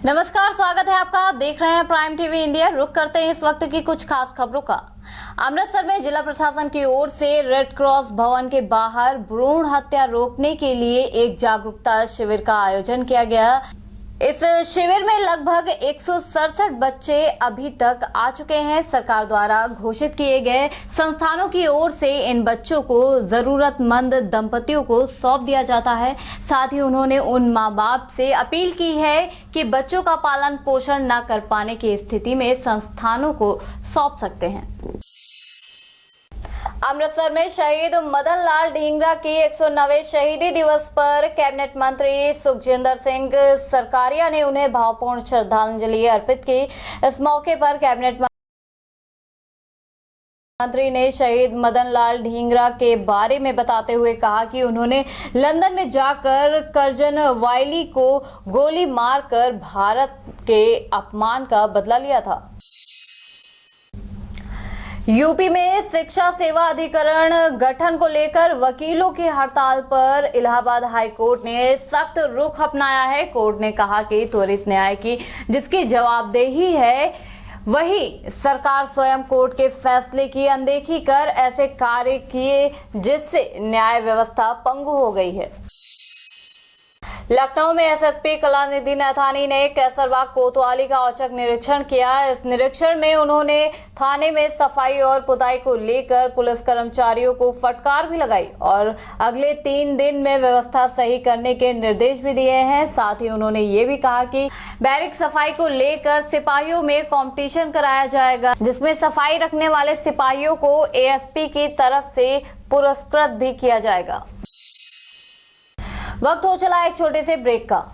नमस्कार, स्वागत है आपका। आप देख रहे हैं प्राइम टीवी इंडिया। रुक करते हैं इस वक्त की कुछ खास खबरों का। अमृतसर में जिला प्रशासन की ओर से रेड क्रॉस भवन के बाहर भ्रूण हत्या रोकने के लिए एक जागरूकता शिविर का आयोजन किया गया। इस शिविर में लगभग 167 बच्चे अभी तक आ चुके हैं। सरकार द्वारा घोषित किए गए संस्थानों की ओर से इन बच्चों को जरूरतमंद दंपतियों को सौंप दिया जाता है। साथ ही उन्होंने उन माँ बाप से अपील की है कि बच्चों का पालन पोषण न कर पाने की स्थिति में संस्थानों को सौंप सकते हैं। अमृतसर में शहीद मदन लाल ढींगरा की 109वें शहीदी दिवस पर कैबिनेट मंत्री सुखजिंदर सिंह सरकारिया ने उन्हें भावपूर्ण श्रद्धांजलि अर्पित की। इस मौके पर कैबिनेट मंत्री ने शहीद मदन लाल ढींगरा के बारे में बताते हुए कहा कि उन्होंने लंदन में जाकर कर्जन वाइली को गोली मारकर भारत के अपमान का बदला लिया था। यूपी में शिक्षा सेवा अधिकरण गठन को लेकर वकीलों की हड़ताल पर इलाहाबाद हाई कोर्ट ने सख्त रुख अपनाया है। कोर्ट ने कहा कि त्वरित न्याय की जिसकी जवाबदेही है, वही सरकार स्वयं कोर्ट के फैसले की अनदेखी कर ऐसे कार्य किए जिससे न्याय व्यवस्था पंगु हो गई है। लखनऊ में एसएसपी कलानिधि नैथानी ने कैसरबाग कोतवाली का औचक निरीक्षण किया। इस निरीक्षण में उन्होंने थाने में सफाई और पुताई को लेकर पुलिस कर्मचारियों को फटकार भी लगाई और अगले 3 दिन में व्यवस्था सही करने के निर्देश भी दिए हैं। साथ ही उन्होंने ये भी कहा कि बैरिक सफाई को लेकर सिपाहियों में कंपटीशन कराया जाएगा, जिसमें सफाई रखने वाले सिपाहियों को एएसपी की तरफ से पुरस्कृत भी किया जाएगा। वक्त हो चला एक छोटे से ब्रेक का।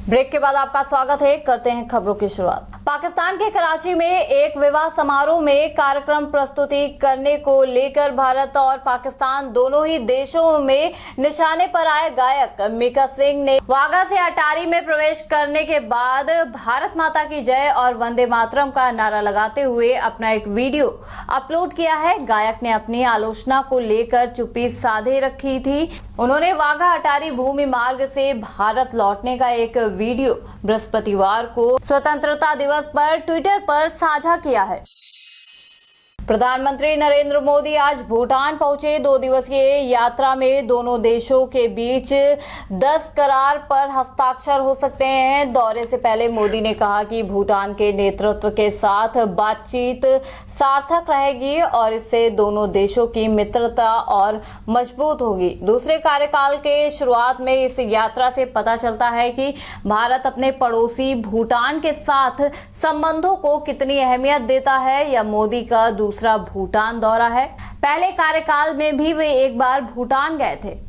ब्रेक के बाद आपका स्वागत है। करते हैं खबरों की शुरुआत। पाकिस्तान के कराची में एक विवाह समारोह में कार्यक्रम प्रस्तुति करने को लेकर भारत और पाकिस्तान दोनों ही देशों में निशाने पर आए गायक मीका सिंह ने वाघा से अटारी में प्रवेश करने के बाद भारत माता की जय और वंदे मातरम का नारा लगाते हुए अपना एक वीडियो अपलोड किया है। गायक ने अपनी आलोचना को लेकर चुप्पी साधे रखी थी। उन्होंने वाघा अटारी भूमि मार्ग से भारत लौटने का एक वीडियो बृहस्पतिवार को स्वतंत्रता दिवस पर ट्विटर पर साझा किया है। प्रधानमंत्री नरेंद्र मोदी आज भूटान पहुंचे। 2 दिवसीय यात्रा में दोनों देशों के बीच 10 करार पर हस्ताक्षर हो सकते हैं। दौरे से पहले मोदी ने कहा कि भूटान के नेतृत्व के साथ बातचीत सार्थक रहेगी और इससे दोनों देशों की मित्रता और मजबूत होगी। दूसरे कार्यकाल के शुरुआत में इस यात्रा से पता चलता है कि भारत अपने पड़ोसी भूटान के साथ संबंधों को कितनी अहमियत देता है। यह मोदी का दूसरा भूटान दौरा है। पहले कार्यकाल में भी वे एक बार भूटान गए थे।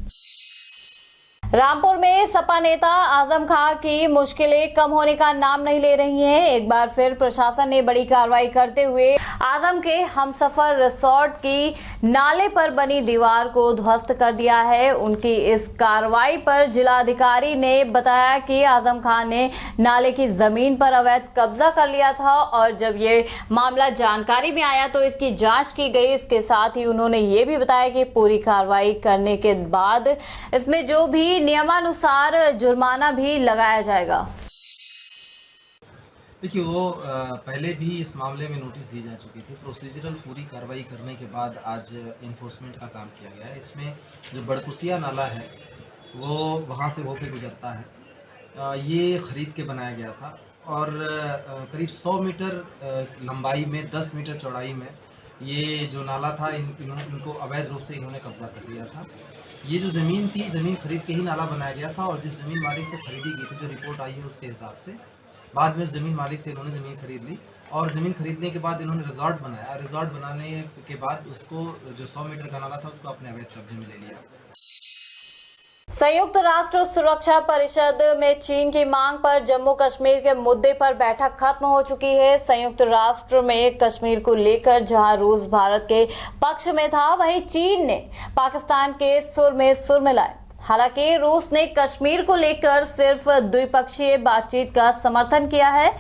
रामपुर में सपा नेता आजम खां की मुश्किलें कम होने का नाम नहीं ले रही हैं। एक बार फिर प्रशासन ने बड़ी कार्रवाई करते हुए आजम के हमसफर रिसोर्ट की नाले पर बनी दीवार को ध्वस्त कर दिया है। उनकी इस कार्रवाई पर जिलाधिकारी ने बताया कि आजम खां ने नाले की जमीन पर अवैध कब्जा कर लिया था और जब ये मामला जानकारी में आया तो इसकी जांच की गई। इसके साथ ही उन्होंने ये भी बताया कि पूरी कार्रवाई करने के बाद इसमें जो भी नियमानुसार जुर्माना भी लगाया जाएगा। देखिए वो पहले भी इस मामले में नोटिस दी जा चुकी थी। प्रोसीजरल पूरी कार्रवाई करने के बाद आज इन्फोर्समेंट का काम किया गया है। इसमें जो बड़कुसिया नाला है वो वहाँ से होकर गुजरता है ये ख़रीद के बनाया गया था और करीब 100 मीटर लंबाई में 10 मीटर चौड़ाई में ये जो नाला था इनको अवैध रूप से इन्होंने कब्जा कर लिया था। ये जो ज़मीन थी, ज़मीन खरीद के ही नाला बनाया गया था और जिस ज़मीन मालिक से खरीदी गई थी, जो रिपोर्ट आई है उसके हिसाब से बाद में उस ज़मीन मालिक से इन्होंने ज़मीन खरीद ली और ज़मीन खरीदने के बाद इन्होंने रिज़ॉर्ट बनाया। रिज़ॉर्ट बनाने के बाद उसको जो 100 मीटर का नाला था उसको अपने अवैध कब्जे में ले लिया। संयुक्त राष्ट्र सुरक्षा परिषद में चीन की मांग पर जम्मू कश्मीर के मुद्दे पर बैठक खत्म हो चुकी है। संयुक्त राष्ट्र में कश्मीर को लेकर जहां रूस भारत के पक्ष में था, वहीं चीन ने पाकिस्तान के सुर में सुर मिलाए। हालांकि रूस ने कश्मीर को लेकर सिर्फ द्विपक्षीय बातचीत का समर्थन किया है।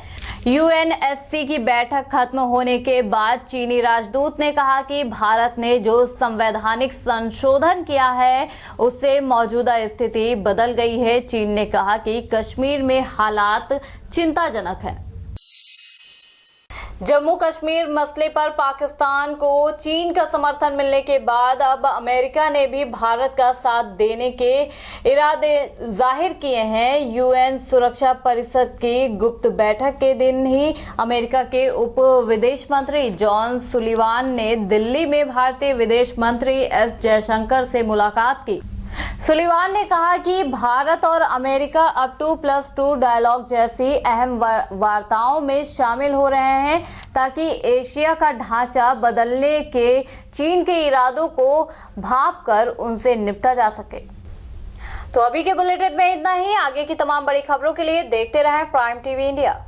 यूएनएससी की बैठक खत्म होने के बाद चीनी राजदूत ने कहा कि भारत ने जो संवैधानिक संशोधन किया है उससे मौजूदा स्थिति बदल गई है। चीन ने कहा कि कश्मीर में हालात चिंताजनक है। जम्मू कश्मीर मसले पर पाकिस्तान को चीन का समर्थन मिलने के बाद अब अमेरिका ने भी भारत का साथ देने के इरादे जाहिर किए हैं। यूएन सुरक्षा परिषद की गुप्त बैठक के दिन ही अमेरिका के उप विदेश मंत्री जॉन सुलिवान ने दिल्ली में भारतीय विदेश मंत्री एस जयशंकर से मुलाकात की। सुलिवान ने कहा कि भारत और अमेरिका अब 2+2 डायलॉग जैसी अहम वार्ताओं में शामिल हो रहे हैं ताकि एशिया का ढांचा बदलने के चीन के इरादों को भांपकर उनसे निपटा जा सके। तो अभी के बुलेटिन में इतना ही। आगे की तमाम बड़ी खबरों के लिए देखते रहें प्राइम टीवी इंडिया।